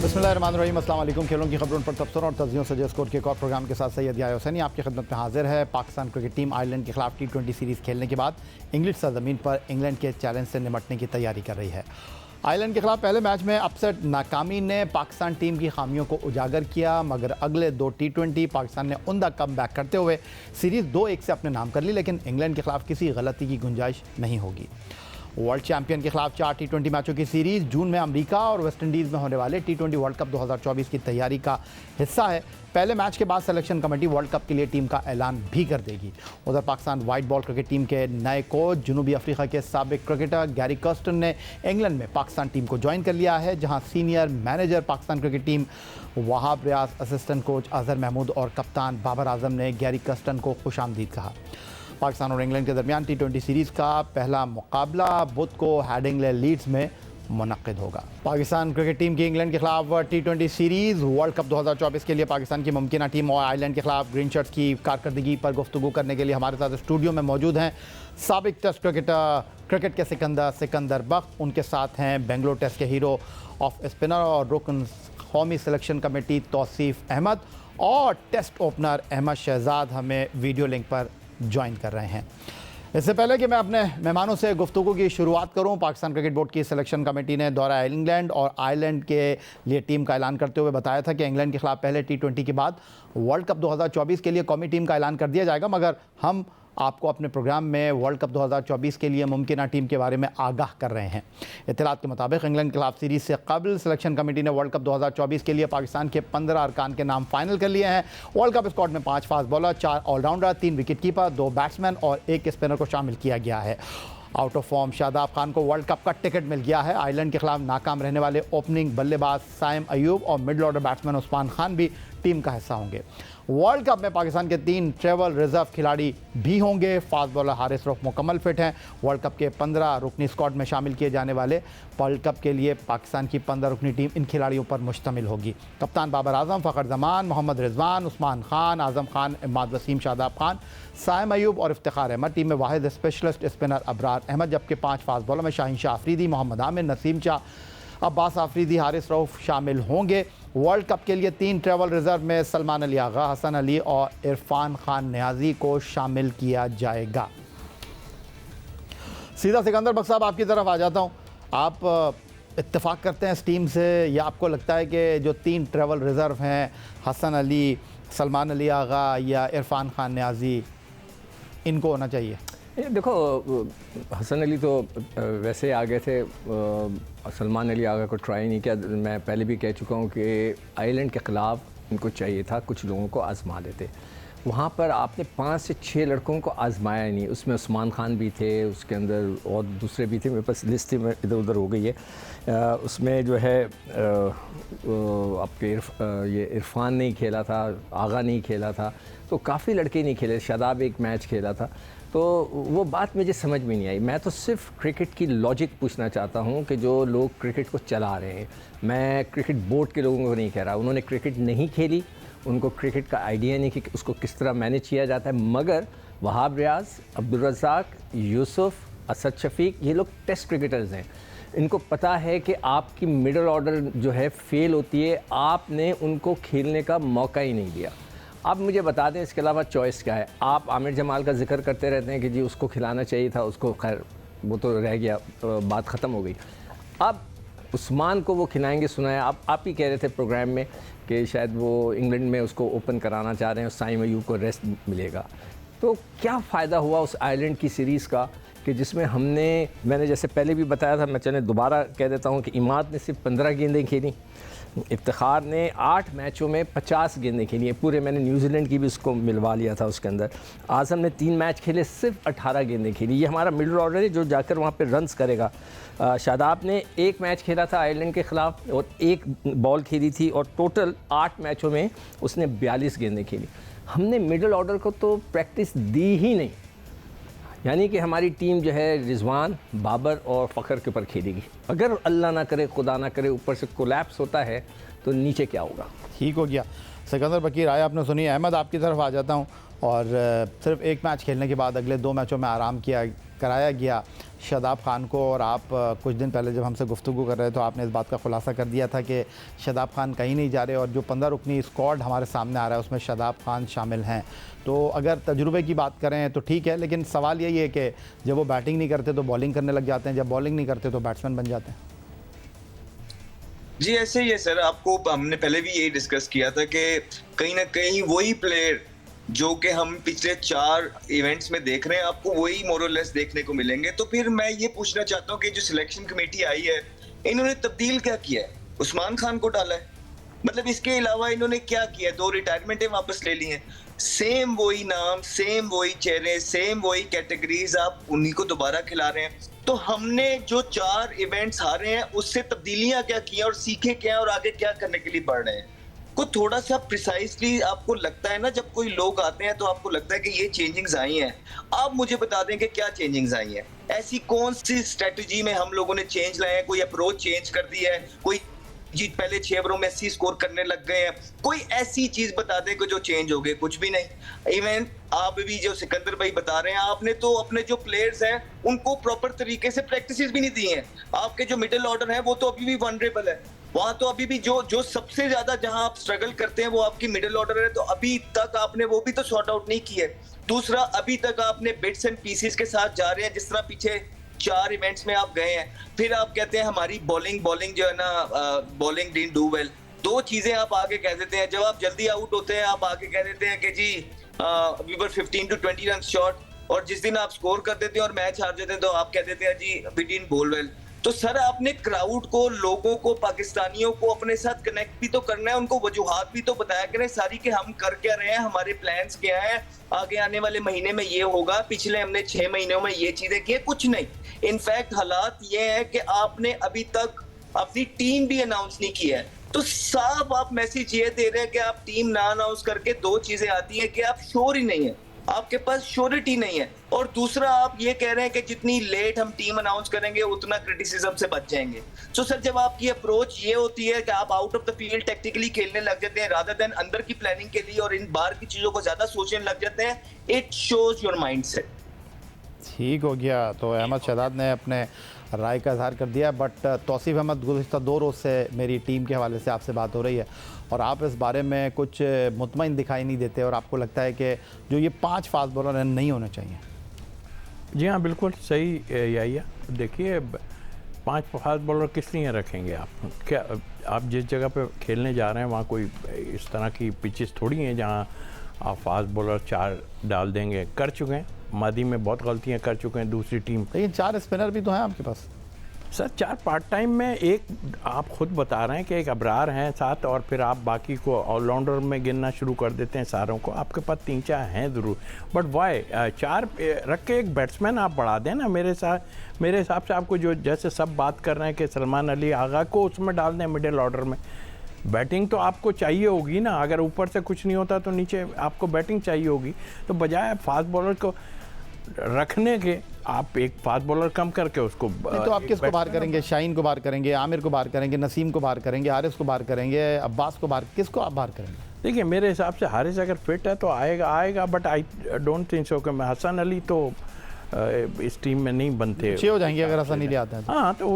बिस्मिल्लाहिर्रहमानिर्रहीम, अस्सलाम वालेकुम। खेलों की खबरों पर तबसरा और तज्जियों से स्कोर के एक और प्रोग्राम के साथ सैयद याह्या हुसैनी आपकी खिदमत में हाजिर है। पाकिस्तान क्रिकेट टीम आयरलैंड के खिलाफ T20 सीरीज़ खेलने के बाद इंग्लिश सरजमीन पर इंग्लैंड के चैलेंज से निपटने की तैयारी कर रही है। आयरलैंड के खिलाफ पहले मैच में अपसेट नाकामी ने पाकिस्तान टीम की खामियों को उजागर किया, मगर अगले दो T20 पाकिस्तान ने उमदा कम बैक करते हुए सीरीज़ 2-1 से अपने नाम कर ली, लेकिन इंग्लैंड के खिलाफ किसी गलती की गुंजाइश नहीं होगी। वर्ल्ड चैंपियन के खिलाफ 4 T20 मैचों की सीरीज़ जून में अमेरिका और वेस्टइंडीज़ में होने वाले T20 वर्ल्ड कप 2024 की तैयारी का हिस्सा है। पहले मैच के बाद सिलेक्शन कमेटी वर्ल्ड कप के लिए टीम का ऐलान भी कर देगी। उधर Pakistan white ball cricket team के नए कोच जनूबी अफ्रीका के साबिक क्रिकेटर गैरी कर्स्टन ने इंग्लैंड में पाकिस्तान टीम को ज्वाइन कर लिया है, जहां senior manager Pakistan cricket team Wahab Riaz, assistant coach Azhar Mahmood और कप्तान बाबर आजम ने गैरी कर्स्टन को खुशामदीद कहा। पाकिस्तान और इंग्लैंड के दरमियान T20 सीरीज़ का पहला मुकाबला बुध को हेडिंग्ले लीड्स में मुनक्किद होगा। पाकिस्तान क्रिकेट टीम की इंग्लैंड के खिलाफ T20 सीरीज़ वर्ल्ड कप 2024 के लिए पाकिस्तान की मुमकिना टीम और आयरलैंड के खिलाफ ग्रीन शर्ट्स की कारकर्दगी पर गुफ्तगू करने के लिए हमारे साथ स्टूडियो में मौजूद हैं साबिक टेस्ट क्रिकेटर क्रिकेट के सिकंदर बख्त, उनके साथ हैं बेंगलोर टेस्ट के हीरो ऑफ स्पिनर और रुकन कौमी सिलेक्शन कमेटी तौसीफ अहमद, और टेस्ट ओपनर अहमद शहजाद हमें वीडियो लिंक पर ज्वाइन कर रहे हैं। इससे पहले कि मैं अपने मेहमानों से गुफ्तगू की शुरुआत करूं, पाकिस्तान क्रिकेट बोर्ड की सिलेक्शन कमेटी ने दौरा इंग्लैंड और आयरलैंड के लिए टीम का ऐलान करते हुए बताया था कि इंग्लैंड के खिलाफ पहले T20 के बाद वर्ल्ड कप 2024 के लिए कौमी टीम का ऐलान कर दिया जाएगा, मगर हम आपको अपने प्रोग्राम में वर्ल्ड कप 2024 के लिए मुमकिना टीम के बारे में आगाह कर रहे हैं। इत्तलात के मुताबिक इंग्लैंड के खिलाफ सीरीज़ से कबल सिलेक्शन कमेटी ने वर्ल्ड कप 2024 के लिए पाकिस्तान के 15 अरकान के नाम फाइनल कर लिए हैं। वर्ल्ड कप स्क्वाड में 5 fast bowler, 4 allrounder, 3 wicket keeper, 2 batsman और 1 स्पिनर को शामिल किया गया है। Out of form Shadab Khan को वर्ल्ड कप का टिकट मिल गया है। आयरलैंड के खिलाफ नाकाम रहने वाले ओपनिंग बल्लेबाज साइम अयूब और middle order batsman Usman Khan भी टीम का हिस्सा होंगे। वर्ल्ड कप में पाकिस्तान के 3 ट्रेवल रिजर्व खिलाड़ी भी होंगे। फास्ट बॉलर हारिस रऊफ मुकम्मल फिट हैं। वर्ल्ड कप के 15 रुकनी स्क्वाड में शामिल किए जाने वाले वर्ल्ड कप के लिए पाकिस्तान की 15 रुकनी टीम इन खिलाड़ियों पर मुश्तमिल होगी। कप्तान बाबर आजम, फ़खर जमान, मोहम्मद रिजवान, उस्मान खान, आजम खान, इमाद वसीम, शादाब खान, साइम अयूब और इफ्तिखार अहमद। टीम में वाहिद स्पेशलिस्ट स्पिनर अबरार अहमद, जबकि 5 फास्ट बॉलर में शाहीन शाह अफरीदी, मोहम्मद आमिर, नसीम शाह, अब्बास आफरीदी, हारिस रऊफ शामिल होंगे। वर्ल्ड कप के लिए 3 ट्रेवल रिजर्व में सलमान अली आगा, हसन अली और इरफान खान नियाजी को शामिल किया जाएगा। सीधा सिकंदर बख्त साहब आपकी तरफ आ जाता हूँ। आप इत्तेफाक करते हैं इस टीम से, या आपको लगता है कि जो 3 ट्रेवल रिजर्व हैं हसन अली, सलमान अली आगा या इरफान खान नियाजी, इनको होना चाहिए? देखो, हसन अली तो वैसे आ गए थे, सलमान अली आगा को ट्राई नहीं किया। मैं पहले भी कह चुका हूँ कि आयरलैंड के ख़िलाफ़ इनको चाहिए था कुछ लोगों को आज़मा देते। वहाँ पर आपने 5 से 6 लड़कों को आज़माया नहीं। उसमें उस्मान खान भी थे, उसके अंदर और दूसरे भी थे, मेरे पास लिस्ट थी, मैं इधर उधर हो गई है। उसमें जो है आपके ये इरफान नहीं खेला था, आगा नहीं खेला था, तो काफ़ी लड़के नहीं खेले। शादाब एक मैच खेला था, तो वो बात मुझे समझ में नहीं आई। मैं तो सिर्फ क्रिकेट की लॉजिक पूछना चाहता हूँ कि जो लोग क्रिकेट को चला रहे हैं, मैं क्रिकेट बोर्ड के लोगों को नहीं कह रहा, उन्होंने क्रिकेट नहीं खेली, उनको क्रिकेट का आइडिया नहीं कि उसको किस तरह मैनेज किया जाता है। मगर वहाब रियाज, अब्दुल रज़ाक, यूसुफ, असद शफीक, ये लोग टेस्ट क्रिकेटर्स हैं। इनको पता है कि आपकी मिडल ऑर्डर जो है फेल होती है, आपने उनको खेलने का मौका ही नहीं दिया। अब मुझे बता दें इसके अलावा चॉइस क्या है। आप आमिर जमाल का जिक्र करते रहते हैं कि जी उसको खिलाना चाहिए था, उसको खैर वो तो रह गया, बात ख़त्म हो गई। अब उस्मान को वो खिलाएंगे, सुनाया। आप ही कह रहे थे प्रोग्राम में कि शायद वो इंग्लैंड में उसको ओपन कराना चाह रहे हैं, साइम अयूब को रेस्ट मिलेगा। तो क्या फ़ायदा हुआ उस आयरलैंड की सीरीज़ का कि जिसमें मैंने जैसे पहले भी बताया था, मैं चले दोबारा कह देता हूँ कि इमाद ने सिर्फ 15 गेंदें खेली, इफ्तिखार ने 8 मैचों में 50 गेंदें खेली हैं पूरे। मैंने न्यूजीलैंड की भी उसको मिलवा लिया था उसके अंदर। आज़म ने 3 मैच खेले, सिर्फ 18 गेंदें खेली। ये हमारा मिडल ऑर्डर है जो जाकर वहाँ पे रन्स करेगा। शादाब ने 1 मैच खेला था आयरलैंड के ख़िलाफ़ और 1 बॉल खेली थी, और टोटल 8 मैचों में उसने 42 गेंदें खेली। हमने मिडल ऑर्डर को तो प्रैक्टिस दी ही नहीं, यानी कि हमारी टीम जो है रिजवान, बाबर और फ़खर के ऊपर खेलेगी। अगर अल्लाह ना करे, खुदा ना करे, ऊपर से कोलैप्स होता है तो नीचे क्या होगा? ठीक हो गया। सिकंदर बकीर आया, आपने सुनी। अहमद आपकी तरफ आ जाता हूँ। और सिर्फ 1 मैच खेलने के बाद अगले 2 मैचों में आराम किया कराया गया शादाब खान को, और आप कुछ दिन पहले जब हमसे गुफ्तगू कर रहे थे तो आपने इस बात का खुलासा कर दिया था कि शादाब खान कहीं नहीं जा रहे, और जो 15 रुकनी स्क्वाड हमारे सामने आ रहा है उसमें शादाब खान शामिल हैं। तो अगर तजुर्बे की बात करें तो ठीक है, लेकिन सवाल यही है कि जब वो बैटिंग नहीं करते तो बॉलिंग करने लग जाते हैं, जब बॉलिंग नहीं करते तो बैट्समैन बन जाते हैं। जी ऐसे ही है सर, आपको हमने पहले भी यही डिस्कस किया था कि कहीं ना कहीं वही प्लेयर जो कि हम पिछले 4 इवेंट्स में देख रहे हैं, आपको वही मोरलेस देखने को मिलेंगे। तो फिर मैं ये पूछना चाहता हूँ कि जो सिलेक्शन कमेटी आई है, इन्होंने तब्दील क्या किया है? उस्मान खान को डाला है, मतलब इसके अलावा इन्होंने क्या किया? 2 रिटायरमेंटें वापस ले ली हैं, सेम वही नाम, सेम वही चेहरे, सेम वही कैटेगरीज, आप उन्हीं को दोबारा खिला रहे हैं। तो हमने जो 4 इवेंट्स हारे हैं उससे तब्दीलियां क्या की हैं और सीखे क्या हैं और आगे क्या करने के लिए बढ़ रहे हैं? को थोड़ा सा प्रिसाइसली आपको लगता है ना, जब कोई लोग आते हैं तो आपको लगता है कि ये चेंजिंग्स आई हैं, आप मुझे बता दें कि क्या चेंजिंग्स आई हैं? ऐसी कौन सी स्ट्रेटजी में हम लोगों ने चेंज लाए हैं? कोई अप्रोच चेंज कर दी है? कोई जीत पहले 6 ओवरों में 80 स्कोर करने लग गए हैं? कोई ऐसी चीज बता दें कि जो चेंज हो गए? कुछ भी नहीं। इवन आप भी जो सिकंदर भाई बता रहे हैं, आपने तो अपने जो प्लेयर्स हैं उनको प्रॉपर तरीके से प्रैक्टिसेस भी नहीं दी हैं। आपके जो मिडिल ऑर्डर है वो तो अभी भी वनरेबल है, वहां तो अभी भी जो सबसे ज्यादा जहां आप स्ट्रगल करते हैं वो आपकी मिडिल ऑर्डर है, तो अभी तक आपने वो भी तो सॉर्ट आउट नहीं किया है। दूसरा, अभी तक आपने बिट्स एंड पीसेस के साथ जा रहे हैं, जिस तरह पीछे 4 इवेंट्स में आप गए हैं। फिर आप कहते हैं हमारी बॉलिंग जो है ना, बॉलिंग डिडंट डू वेल। 2 चीजें आप आगे कह देते हैं, जब आप जल्दी आउट होते हैं आप आगे कह देते हैं कि जी we were 15 to 20 run short, और जिस दिन आप स्कोर कर देते हैं और मैच हार जाते हैं तो आप कह देते हैं जी वी डिडंट बोल वेल। तो सर आपने क्राउड को, लोगों को, पाकिस्तानियों को अपने साथ कनेक्ट भी तो करना है, उनको वजूहात भी तो बताया करें सारी कि हम कर क्या रहे हैं, हमारे प्लान्स क्या हैं, आगे आने वाले महीने में ये होगा, पिछले हमने 6 महीनों में ये चीजें की है। कुछ नहीं। इनफैक्ट हालात ये है कि आपने अभी तक अपनी टीम भी अनाउंस नहीं की है। तो साफ आप मैसेज ये दे रहे हैं कि आप टीम ना अनाउंस करके 2 चीजें आती हैं कि आप श्योर ही नहीं है, आपके पास श्योरिटी नहीं है, और दूसरा आप ये कह रहे हैं कि जितनी लेट हम टीम अनाउंस करेंगे उतना क्रिटिसिज्म से बच जाएंगे। तो सर जब आपकी अप्रोच ये होती है कि आप out of the field tactically खेलने लग जाते हैं रादर देन अंदर की प्लानिंग के लिए और इन बाहर की चीजों को ज्यादा सोचने लग जाते हैं, इट शोज योर माइंडसेट। ठीक हो गया। तो अहमद शहजाद ने अपने राय का इजहार कर दिया, बट तौसीफ अहमद, गुज़िश्ता 2 रोज़ से मेरी टीम के हवाले से आपसे बात हो रही है और आप इस बारे में कुछ मुतमईन दिखाई नहीं देते, और आपको लगता है कि जो ये 5 फास्ट बॉलर हैं नहीं होने चाहिए। जी हाँ, बिल्कुल सही यही है। देखिए 5 फास्ट बॉलर किस लिए रखेंगे आप? क्या आप जिस जगह पे खेलने जा रहे हैं वहाँ कोई इस तरह की पिचेस थोड़ी हैं जहाँ आप फास्ट बॉलर 4 डाल देंगे। कर चुके हैं, मादी में बहुत गलतियाँ कर चुके हैं दूसरी टीम। लेकिन 4 स्पिनर भी तो हैं आपके पास सर। 4 पार्ट टाइम में, एक आप खुद बता रहे हैं कि एक अबरार हैं साथ, और फिर आप बाकी को ऑलराउंडर में गिनना शुरू कर देते हैं सारों को। आपके पास 3-4 हैं ज़रूर, बट वाई 4 रख के एक बैट्समैन आप बढ़ा दें ना। मेरे हिसाब से आपको जो जैसे सब बात कर रहे हैं कि सलमान अली आगा को उसमें डाल दें मिडिल ऑर्डर में। बैटिंग तो आपको चाहिए होगी ना, अगर ऊपर से कुछ नहीं होता तो नीचे आपको बैटिंग चाहिए होगी। तो बजाय फास्ट बॉलर को रखने के आप एक फास्ट बॉलर कम करके उसको तो आप किसको बाहर करेंगे? शाहीन को बाहर करेंगे, आमिर को बाहर करेंगे, नसीम को बाहर करेंगे, हारिस को बाहर करेंगे, अब्बास को बाहर, किसको आप बाहर करेंगे? देखिए मेरे हिसाब से हारिस अगर फिट है तो आएगा, but I don't think so कि हसन अली तो इस टीम में नहीं बनते। 6 हो जाएंगे अगर हसन अली आते हैं तो। हाँ, तो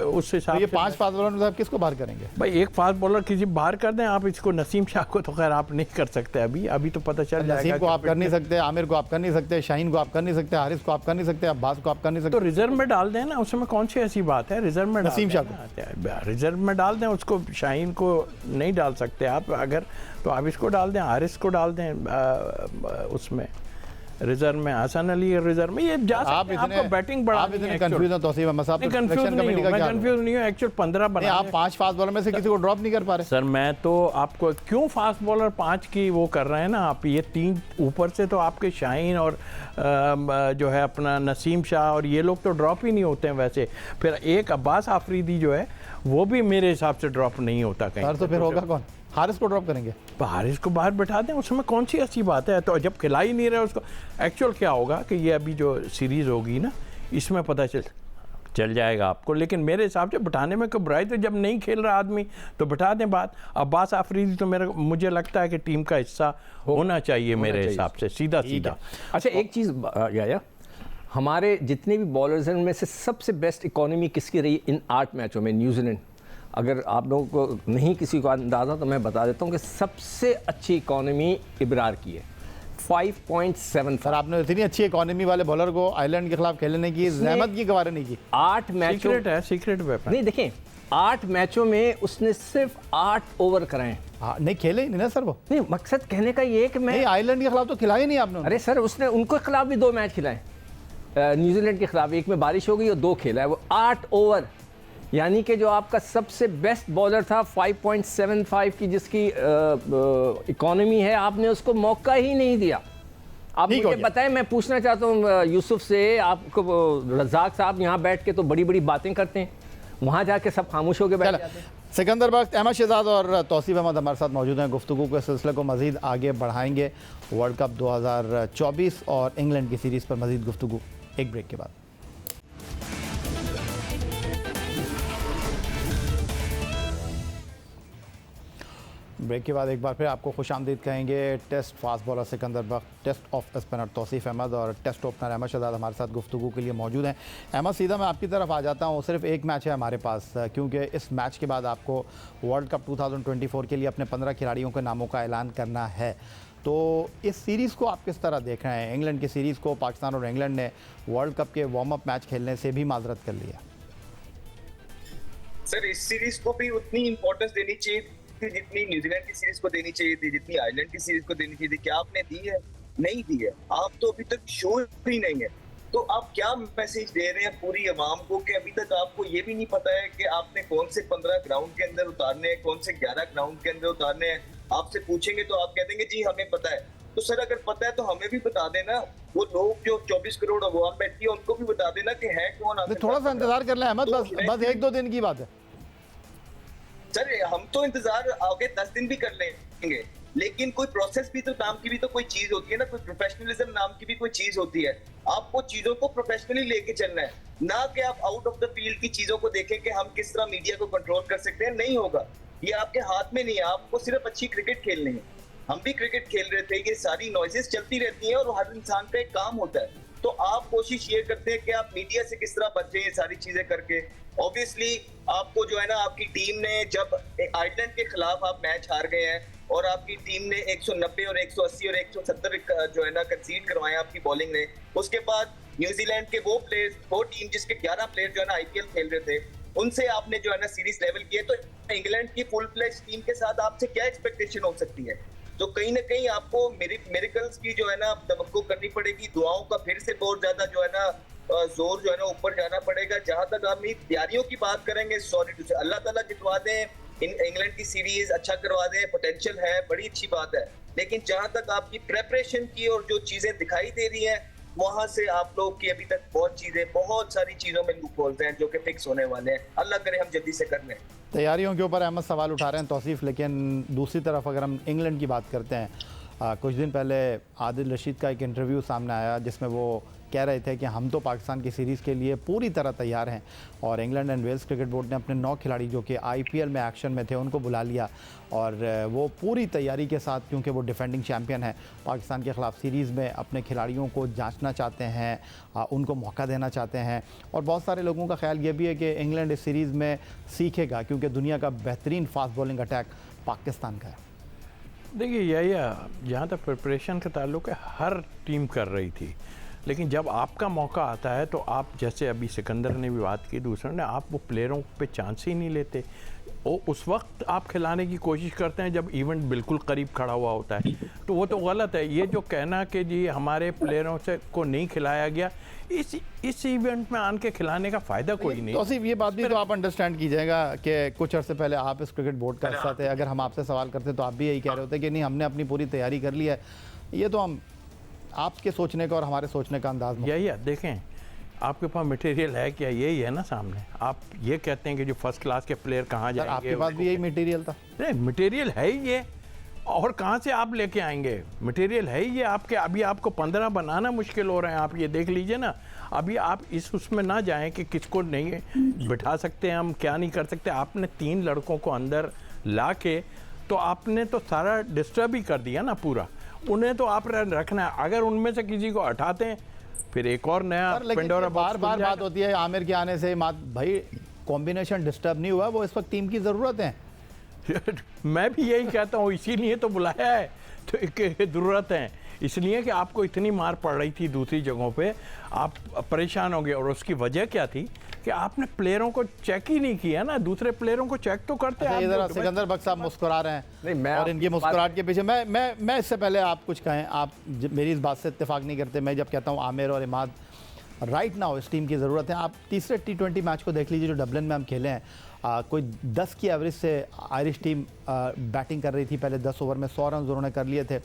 उस हिसाब तो ये से 5 फास्ट बॉलर में से आप किसको बाहर करेंगे? भाई एक फास्ट बॉलर किसी बाहर कर दें आप। इसको नसीम शाह को तो खैर आप नहीं कर सकते अभी तो पता चल जाएगा। नसीम को आप कर नहीं सकते, आमिर को आप कर नहीं सकते, शाहीन को आप कर नहीं सकते, हारिस को आप कर नहीं सकते, अब्बास को आप कर नहीं सकते। तो रिजर्व में डाल दें ना, उसमें कौन सी ऐसी बात है? रिजर्व में नसीम शाह को रिजर्व में डाल दें, उसको शाहीन को नहीं डाल सकते आप अगर, तो आप इसको डाल दें, हारिस को डाल दें उसमें रिजर्व में, हसन अली रिजर्व में। ये जा सकते हैं, आपको बैटिंग बढ़ा। आप इतने कंफ्यूज हैं तौसीफ अहमद साहब? कंफ्यूज नहीं हूँ एक्चुअल 15 बना। आप 5 फास्ट बॉलर में से किसी को ड्रॉप नहीं कर पा रहे? सर मैं तो आपको क्यों फास्ट बॉलर 5 की वो कर रहे हैं ना आप, ये 3 ऊपर से तो आपके शाहीन और जो है अपना नसीम शाह और ये लोग तो ड्रॉप ही नहीं होते हैं वैसे। फिर एक अब्बास आफरीदी जो है वो भी मेरे हिसाब से ड्रॉप नहीं होता कहीं। तो फिर होगा कौन? हारिस को ड्रॉप करेंगे? हारिस को बाहर बैठा दें, उसमें कौन सी ऐसी बात है? तो जब खिला ही नहीं रहे उसको, एक्चुअल क्या होगा कि ये अभी जो सीरीज़ होगी ना इसमें पता चल जाएगा आपको। लेकिन मेरे हिसाब से बिठाने में कोई बुराई, तो जब नहीं खेल रहा आदमी तो बिठा दें। बात अब्बास आफरीदी तो मुझे लगता है कि टीम का हिस्सा होना चाहिए मेरे हिसाब से, सीधा। अच्छा एक चीज़ या हमारे जितने भी बॉलर्स हैं उनमें से सबसे बेस्ट इकोनॉमी किसकी रही इन 8 मैचों में? न्यूजीलैंड। अगर आप लोगों को नहीं किसी को अंदाज़ा तो मैं बता देता हूँ कि सबसे अच्छी इकोनॉमी इब्रार की है 5.7। सर आपने इतनी अच्छी इकोनॉमी वाले बॉलर को आयरलैंड के खिलाफ खेलने की जहमत की गवाही नहीं की। 8 मैचों सीक्रेट है, सीक्रेट वेपन। नहीं देखें, 8 मैचों में उसने सिर्फ 8 ओवर कराए। हाँ नहीं खेले ही नहीं ना सर वो। नहीं, मकसद कहने का ये है कि मैं नहीं आयरलैंड के खिलाफ तो खिलाया ही नहीं आपने। अरे सर उसने उनको खिलाफ भी 2 मैच खिलाए, न्यूजीलैंड के खिलाफ एक में बारिश हो गई और 2 खेला है वो 8 ओवर। यानी कि जो आपका सबसे बेस्ट बॉलर था 5.75 की जिसकी इकोनॉमी है, आपने उसको मौका ही नहीं दिया। आप मुझे बताएं, मैं पूछना चाहता हूँ यूसुफ से, आपको रज़ाक साहब यहाँ बैठ के तो बड़ी बड़ी बातें करते हैं, वहाँ जाके सब खामोश होकर बैठ जाते हैं। सिकंदर बख्त, अहमद शहजाद और तौसीफ अहमद हमारे साथ मौजूद हैं। गुफ्तगू के सिलसिले को मज़ीद आगे बढ़ाएंगे। वर्ल्ड कप 2024 और इंग्लैंड की सीरीज़ पर मज़ीद गुफ्तगू एक ब्रेक के बाद। ब्रेक के बाद एक बार फिर आपको खुशामदीद कहेंगे। Test fast bowler Sikandar Bakht, test off spinner Tauseef Ahmed और टेस्ट ओपनर अहमद शहजाद हमारे साथ गुफ्तगू के लिए मौजूद हैं। अहमद, सीधा मैं आपकी तरफ आ जाता हूँ। सिर्फ एक मैच है हमारे पास, क्योंकि इस मैच के बाद आपको वर्ल्ड कप 2024 के लिए अपने 15 खिलाड़ियों के नामों का ऐलान करना है। तो इस सीरीज़ को आप किस तरह देख रहे हैं? इंग्लैंड की सीरीज़ को पाकिस्तान और इंग्लैंड ने वर्ल्ड कप के वार्म अप मैच खेलने से भी माजरत कर लिया। सर इस सीरीज को भी उतनी इंपॉर्टेंस देनी चाहिए थी जितनी न्यूजीलैंड की सीरीज को देनी चाहिए थी, जितनी आयरलैंड की सीरीज को देनी चाहिए थी। क्या आपने दी है? नहीं दी है। आप तो अभी तक श्योर ही नहीं है। तो आप क्या मैसेज दे रहे हैं पूरी अवाम को कि अभी तक आपको ये भी नहीं पता है कि आपने कौन से 15 ग्राउंड के अंदर उतारने हैं, कौन से 11 ग्राउंड के अंदर उतारने हैं? आपसे पूछेंगे तो आप कह देंगे जी हमें पता है। तो सर अगर पता है तो हमें भी बता देना। वो लोग जो 24 करोड़ अवाम बैठी है उनको भी बता देना कि है कौन। थोड़ा सा इंतजार कर लें अहमद, बस 1-2 दिन की बात है। सर हम तो इंतजार आगे 10 दिन भी कर लेंगे, लेकिन कोई प्रोसेस भी तो नाम की भी तो कोई चीज होती है ना, कोई प्रोफेशनलिज्म नाम की भी कोई चीज होती है। आपको चीजों को प्रोफेशनली लेके चलना है, ना कि आप आउट ऑफ द फील्ड की चीजों को देखें कि हम किस तरह मीडिया को कंट्रोल कर सकते हैं। नहीं होगा, ये आपके हाथ में नहीं है। आपको सिर्फ अच्छी क्रिकेट खेलनी है। हम भी क्रिकेट खेल रहे थे, ये सारी नॉइजेस चलती रहती हैं और हर इंसान का एक काम होता है। तो आप कोशिश ये करते हैं कि आप मीडिया से किस तरह बचें ये सारी चीजें करके। ऑब्वियसली आपको जो है ना, आपकी टीम ने जब आयरलैंड के खिलाफ आप मैच हार गए हैं और आपकी टीम ने 190 और 180 और 170 जो है ना कंसीड करवाए आपकी बॉलिंग ने, उसके बाद न्यूजीलैंड के वो टीम जिसके 11 प्लेयर जो है ना आईपीएल खेल रहे थे, उनसे आपने जो है ना सीरीज लेवल किए। तो इंग्लैंड की फुल फ्लेज टीम के साथ आपसे क्या एक्सपेक्टेशन हो सकती है? तो कहीं ना कहीं आपको मिरेकल्स की जो है ना तवक्को करनी पड़ेगी। दुआओं का फिर से बहुत ज्यादा जो है ना जोर जो है ना ऊपर जाना पड़ेगा। जहां तक आप तैयारियों की बात करेंगे, सॉरी टू से, अल्लाह ताला जितवा दें इंग्लैंड की सीरीज, अच्छा करवा दें, पोटेंशियल है, बड़ी अच्छी बात है। लेकिन जहां तक आपकी प्रेपरेशन की और जो चीजें दिखाई दे रही हैं, वहां से आप लोग की अभी तक बहुत सारी चीजों में लूप होल्स हैं जो कि फिक्स होने वाले हैं। अल्लाह करे हम जल्दी से कर लें। तैयारियों के ऊपर अहमद सवाल उठा रहे हैं तौसीफ, लेकिन दूसरी तरफ अगर हम इंग्लैंड की बात करते हैं, कुछ दिन पहले आदिल रशीद का एक इंटरव्यू सामने आया जिसमें वो कह रहे थे कि हम तो पाकिस्तान की सीरीज़ के लिए पूरी तरह तैयार हैं और England and Wales cricket board ने अपने 9 खिलाड़ी जो कि आईपीएल में एक्शन में थे उनको बुला लिया और वो पूरी तैयारी के साथ, क्योंकि वो डिफेंडिंग चैम्पियन है, पाकिस्तान के ख़िलाफ़ सीरीज़ में अपने खिलाड़ियों को जांचना चाहते हैं, उनको मौका देना चाहते हैं। और बहुत सारे लोगों का ख्याल ये भी है कि इंग्लैंड इस सीरीज़ में सीखेगा, क्योंकि दुनिया का बेहतरीन फास्ट बॉलिंग अटैक पाकिस्तान का है। देखिए जहाँ तक प्रिपरेशन का ताल्लुक है, हर टीम कर रही थी, लेकिन जब आपका मौका आता है तो आप, जैसे अभी सिकंदर ने भी बात की, दूसरों ने, आप वो प्लेयरों पे चांस ही नहीं लेते। वो उस वक्त आप खिलाने की कोशिश करते हैं जब इवेंट बिल्कुल करीब खड़ा हुआ होता है, तो वो तो गलत है। ये जो कहना कि जी हमारे प्लेयरों से को नहीं खिलाया गया, इस इवेंट में आन के खिलाने का फ़ायदा कोई नहीं। तो सिर्फ ये बात भी तो आप अंडरस्टैंड कीजिएगा कि कुछ अर्से पहले आप इस क्रिकेट बोर्ड का हिस्सा थे। अगर हम आपसे सवाल करते तो आप भी यही कह रहे होते कि नहीं, हमने अपनी पूरी तैयारी कर ली है। ये तो हम आपके सोचने का और हमारे सोचने का अंदाज यही है। देखें, आपके पास मटेरियल है क्या? यही है ना सामने। आप ये कहते हैं कि जो फर्स्ट क्लास के प्लेयर कहाँ जाएंगे, आपके पास भी यही मटेरियल था? नहीं, मटेरियल है ही ये, और कहाँ से आप लेके आएंगे? मटेरियल है ही ये आपके। अभी आपको 15 बनाना मुश्किल हो रहा है। आप ये देख लीजिए ना, अभी आप इस उसमें ना जाएं कि किसको नहीं बिठा सकते हैं, हम क्या नहीं कर सकते। आपने 3 लड़कों को अंदर ला के तो आपने तो सारा डिस्टर्ब ही कर दिया ना पूरा। उन्हें तो आप रखना है। अगर उनमें से किसी को हटाते हैं फिर एक और नया पर लेकिन पेंडोरा बार बॉक्स बार खुल बात होती है आमिर के आने से भाई कॉम्बिनेशन डिस्टर्ब नहीं हुआ, वो इस वक्त टीम की ज़रूरत है। जाएगा। मैं भी यही कहता हूँ, इसीलिए तो बुलाया है, तो एक ज़रूरत है, इसलिए कि आपको इतनी मार पड़ रही थी दूसरी जगहों पे, आप परेशान हो गए। और उसकी वजह क्या थी कि आपने प्लेयरों को चेक ही नहीं किया ना, दूसरे प्लेयरों को चेक तो करते अच्छा, आप ये जरा जो सिकंदर बख्श साहब मुस्कुरा रहे नहीं, हैं मैं और इनकी मुस्कुराहट के पीछे मैं इससे पहले आप कुछ कहें, आप मेरी इस बात से इत्तेफाक नहीं करते। मैं जब कहता हूँ आमिर और इमाद राइट नाउ इस टीम की ज़रूरत है। आप तीसरे T20 मैच को देख लीजिए जो डबलिन में हम खेले हैं, कोई 10 की एवरेज से आयरिश टीम बैटिंग कर रही थी। पहले 10 ओवर में 100 रन उन्होंने कर लिए थे।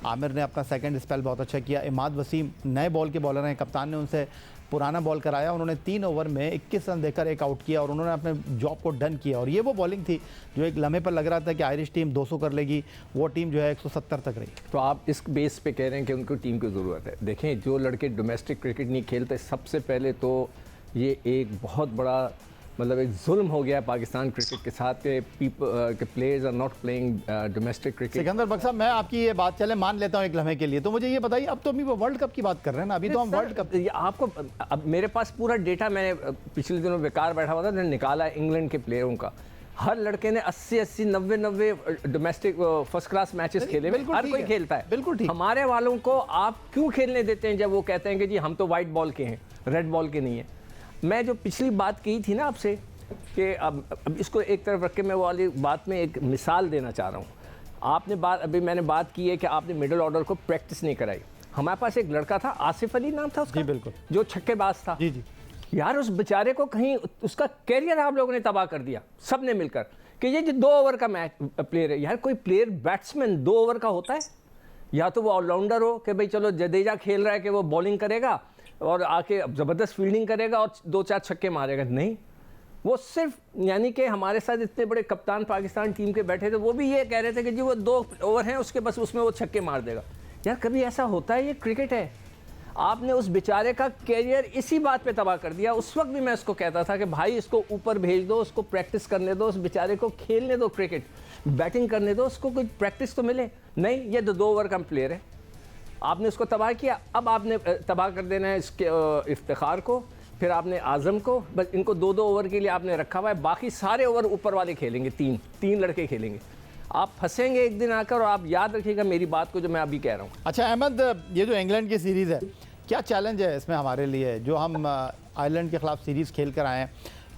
आमिर ने अपना सेकंड स्पेल बहुत अच्छा किया। इमाद वसीम नए बॉल के बॉलर हैं, कप्तान ने उनसे पुराना बॉल कराया, उन्होंने 3 ओवर में 21 रन देकर एक आउट किया और उन्होंने अपने जॉब को डन किया। और ये वो बॉलिंग थी जो एक लम्हे पर लग रहा था कि आयरिश टीम 200 कर लेगी, वो टीम जो है 170 तक रही। तो आप इस बेस पे कह रहे हैं कि उनको टीम की ज़रूरत है। देखें, जो लड़के डोमेस्टिक क्रिकेट नहीं खेलते, सबसे पहले तो ये एक बहुत बड़ा मतलब एक जुल्म हो गया पाकिस्तान क्रिकेट के साथ के players are not playing domestic cricket. Sikandar Bakhsh साहब, मैं आपकी ये बात चले मान लेता हूँ एक लम्हे के लिए, तो मुझे ये बताइए, अब तो अभी वो वर्ल्ड कप की बात कर रहे हैं ना, अभी तो हम वर्ल्ड कप। आपको अब मेरे पास पूरा डेटा, मैंने पिछले दिनों बेकार बैठा हुआ था, मैंने निकाला इंग्लैंड के प्लेयरों का। हर लड़के ने 80-80, 90-90 डोमेस्टिक फर्स्ट क्लास मैचेस खेले, हर कोई खेलता है। बिल्कुल ठीक। हमारे वालों को आप क्यों खेलने देते हैं जब वो कहते हैं कि जी हम तो वाइट बॉल के हैं, रेड बॉल के नहीं है। मैं जो पिछली बात की थी ना आपसे कि अब इसको एक तरफ रख के मैं वो वाली बात में एक मिसाल देना चाह रहा हूँ। आपने अभी मैंने बात की है कि आपने मिडिल ऑर्डर को प्रैक्टिस नहीं कराई। हमारे पास एक लड़का था, आसिफ अली नाम था उसका, जी बिल्कुल, जो छक्केबाज था। जी जी। यार उस बेचारे को कहीं उसका कैरियर आप लोगों ने तबाह कर दिया, सब ने मिलकर, कि ये जो 2 ओवर का मैच प्लेयर है। यार कोई प्लेयर बैट्समैन 2 ओवर का होता है? या तो वो ऑलराउंडर हो कि भाई चलो जडेजा खेल रहा है कि वो बॉलिंग करेगा और आके ज़बरदस्त फील्डिंग करेगा और 2-4 छक्के मारेगा। नहीं, वो सिर्फ यानी कि हमारे साथ इतने बड़े कप्तान पाकिस्तान टीम के बैठे थे, वो भी ये कह रहे थे कि जी वो 2 ओवर हैं उसके, बस उसमें वो छक्के मार देगा। यार कभी ऐसा होता है? ये क्रिकेट है। आपने उस बेचारे का कैरियर इसी बात पे तबाह कर दिया। उस वक्त भी मैं इसको कहता था कि भाई इसको ऊपर भेज दो, उसको प्रैक्टिस करने दो, उस बेचारे को खेलने दो, क्रिकेट बैटिंग करने दो, उसको कोई प्रैक्टिस तो मिले। नहीं, ये 2 ओवर का प्लेयर है, आपने उसको तबाह किया। अब आपने तबाह कर देना है इसके इफ्तिखार को, फिर आपने आज़म को, बस इनको 2-2 ओवर के लिए आपने रखा हुआ है। बाकी सारे ओवर ऊपर वाले खेलेंगे, 3 लड़के खेलेंगे। आप फंसेंगे एक दिन आकर, और आप याद रखिएगा मेरी बात को जो मैं अभी कह रहा हूँ। अच्छा अहमद, ये जो इंग्लैंड की सीरीज़ है, क्या चैलेंज है इसमें हमारे लिए? जो हम आयरलैंड के ख़िलाफ़ सीरीज़ खेल कर आए हैं,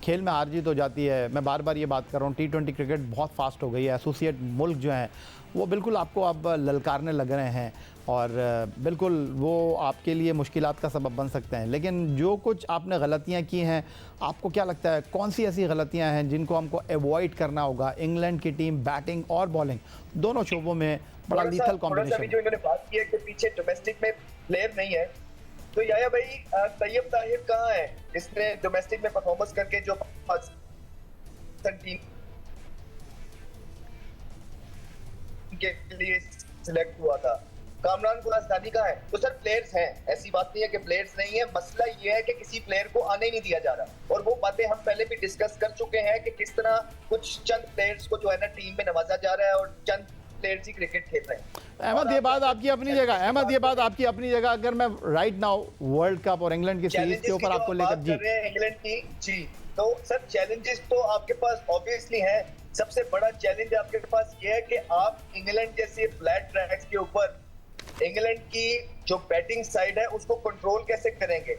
खेल में हार जीत हो जाती है। मैं बार बार ये बात कर रहा हूँ, T20 क्रिकेट बहुत फास्ट हो गई है। एसोसिएट मुल्क जो हैं वो बिल्कुल आपको अब ललकारने लग रहे हैं और बिल्कुल वो आपके लिए मुश्किलात का सबब बन सकते हैं। लेकिन जो कुछ आपने गलतियां की हैं, आपको क्या लगता है कौन सी ऐसी गलतियां हैं जिनको हमको एवॉइड करना होगा? इंग्लैंड की टीम बैटिंग और बॉलिंग दोनों शोबों में बड़ा लीथल कॉम्बिनेशन। जो इन्होंने बात की है कि पीछे डोमेस्टिक में प्लेयर नहीं है, तो याया भाई तैयब ताहिर कहाँ है? इसने डोमेस्टिक में परफॉर्मेंस करके जो टीम के लिए सिलेक्ट हुआ था। कामरान को राजधानी कहाँ है? तो सर प्लेयर्स हैं, ऐसी बात नहीं है कि प्लेयर्स नहीं है। मसला ये है कि किसी प्लेयर को आने नहीं दिया जा रहा, और वो बातें हम पहले भी डिस्कस कर चुके हैं कि किस तरह कुछ चंद प्लेयर्स को जो है ना टीम में नवाजा जा रहा है और चंद प्लेयर्स ही क्रिकेट खेल रहे हैं। अहमद, ये बात आपकी अपनी जगह, अहमद ये बात आपकी अपनी जगह। अगर मैं राइट नाउ वर्ल्ड कप और इंग्लैंड की सीरीज के ऊपर आपको लेकर जी इंग्लैंड की जी, तो सर चैलेंजेस तो आपके पास ऑब्वियसली हैं। सबसे बड़ा चैलेंज आपके पास ये है कि आप इंग्लैंड जैसे फ्लैट ट्रैक्स के ऊपर इंग्लैंड की जो बैटिंग साइड है उसको कंट्रोल कैसे करेंगे?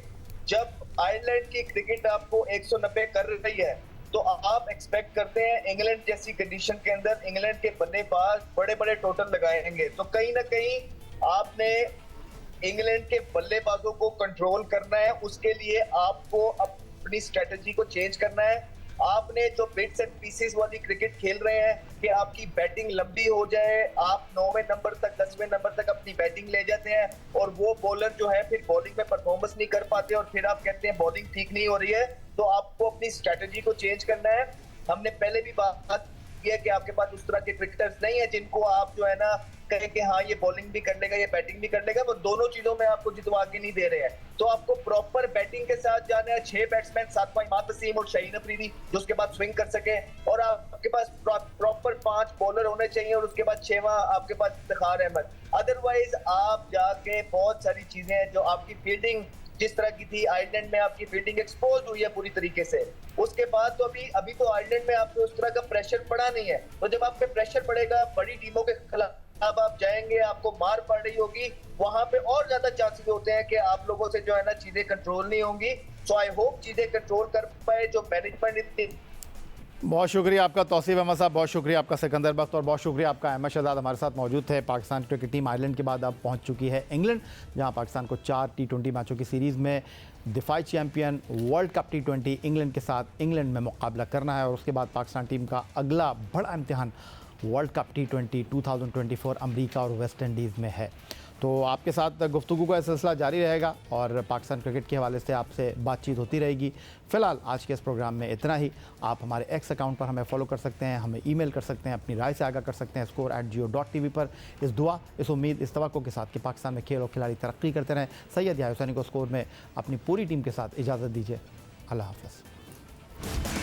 जब आयरलैंड की क्रिकेट आपको 190 कर रही है, तो आप एक्सपेक्ट करते हैं इंग्लैंड जैसी कंडीशन के अंदर इंग्लैंड के बल्लेबाज बड़े बड़े टोटल लगाएंगे। तो कहीं ना कहीं आपने इंग्लैंड के बल्लेबाजों को कंट्रोल करना है, उसके लिए आपको अपनी स्ट्रेटजी को चेंज करना है। आपने जो बिट्स एंड पीसेस वाली क्रिकेट खेल रहे हैं कि आपकी बैटिंग लंबी हो जाए, आप 9वें नंबर तक 10वें नंबर तक अपनी बैटिंग ले जाते हैं और वो बॉलर जो है फिर बॉलिंग में परफॉर्मेंस नहीं कर पाते और फिर आप कहते हैं बॉलिंग ठीक नहीं हो रही है। तो आपको अपनी स्ट्रेटजी को चेंज करना है। हमने पहले भी बात की है कि आपके पास उस तरह के क्रिकेटर्स नहीं है जिनको आप जो है ना कहे कि हाँ ये बॉलिंग भी कर लेगा, ये बैटिंग भी कर लेगा, वो दोनों चीजों में आपको जितवा के नहीं दे रहे हैं। तो आपको प्रॉपर बैटिंग के साथ जाना है, 6 बैट्समैन, 7वां इमाद वसीम और शाहीन अफरीदी जो उसके बाद स्विंग कर सके, और आपके पास प्रॉपर 5 बॉलर होने चाहिए, और उसके बाद 6वां आपके पास इफ्तिखार अहमद। अदरवाइज आप जाके बहुत सारी चीजें हैं जो आपकी फील्डिंग जिस तरह की थी, आयरलैंड में आपकी फील्डिंग एक्सपोज हुई है पूरी तरीके से। उसके बाद तो अभी तो आयरलैंड में आपको उस तरह का प्रेशर पड़ा नहीं है, तो जब आप पे प्रेशर पड़ेगा, बड़ी टीमों के खिलाफ अब आप जाएंगे, आपको मार पड़ रही होगी, वहां पे और ज्यादा चांसेस होते हैं कि आप लोगों से जो है ना चीजें कंट्रोल नहीं होंगी। सो आई होप चीजें कंट्रोल कर पाए जो मैनेजमेंट इतनी। बहुत शुक्रिया आपका तौसीफ अहमद साहब, बहुत शुक्रिया आपका सिकंदर बख्त, और बहुत शुक्रिया आपका अहमद शहजाद हमारे साथ मौजूद थे। पाकिस्तान क्रिकेट टीम आयरलैंड के बाद अब पहुंच चुकी है इंग्लैंड, जहां पाकिस्तान को 4 T20 मैचों की सीरीज़ में दिफाई champion world cup T20 England के साथ इंग्लैंड में मुकाबला करना है। और उसके बाद पाकिस्तान टीम का अगला बड़ा इम्तिहान वर्ल्ड कप T20 2024 अमेरिका और वेस्ट इंडीज़ में है। तो आपके साथ गुफ्तगू का सिलसिला जारी रहेगा और पाकिस्तान क्रिकेट के हवाले से आपसे बातचीत होती रहेगी। फ़िलहाल आज के इस प्रोग्राम में इतना ही। आप हमारे एक्स अकाउंट पर हमें फॉलो कर सकते हैं, हमें ईमेल कर सकते हैं, अपनी राय से आगाह कर सकते हैं score@geo.tv पर। इस दुआ, इस उम्मीद, इस तवक्को के साथ कि पाकिस्तान में खेल और खिलाड़ी तरक्की करते रहें, सैयद याहिया हुसैनी को स्कोर में अपनी पूरी टीम के साथ इजाज़त दीजिए। अल्लाह हाफ़िज़।